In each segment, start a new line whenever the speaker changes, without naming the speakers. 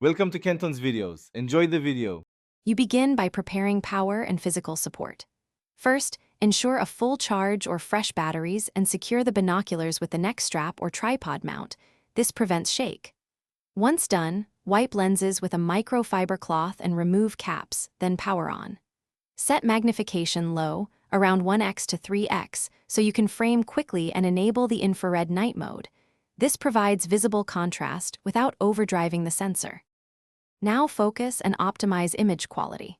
Welcome to Kenton's videos. Enjoy the video.
You begin by preparing power and physical support. First, ensure a full charge or fresh batteries and secure the binoculars with the neck strap or tripod mount. This prevents shake. Once done, wipe lenses with a microfiber cloth and remove caps, then power on. Set magnification low, around 1x to 3x, so you can frame quickly and enable the infrared night mode. This provides visible contrast without overdriving the sensor. Now focus and optimize image quality.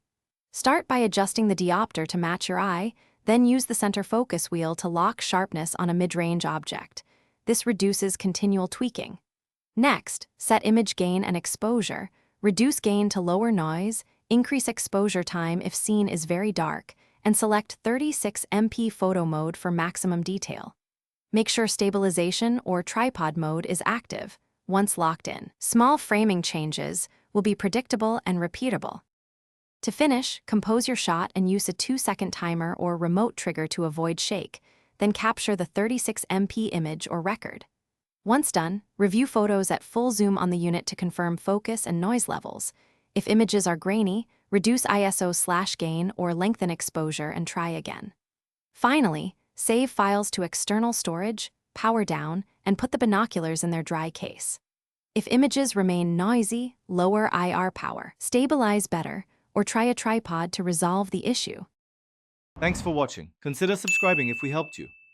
Start by adjusting the diopter to match your eye, then use the center focus wheel to lock sharpness on a mid-range object. This reduces continual tweaking. Next, set image gain and exposure. Reduce gain to lower noise, increase exposure time if scene is very dark, and select 36MP photo mode for maximum detail. Make sure stabilization or tripod mode is active once locked in. Small framing changes will be predictable and repeatable. To finish, compose your shot and use a 2-second timer or remote trigger to avoid shake, then capture the 36MP image or record. Once done, review photos at full zoom on the unit to confirm focus and noise levels. If images are grainy, reduce ISO/gain or lengthen exposure and try again. Finally, save files to external storage, power down, and put the binoculars in their dry case. If images remain noisy, lower IR power, stabilize better, or try a tripod to resolve the issue.
Thanks for watching. Consider subscribing if we helped you.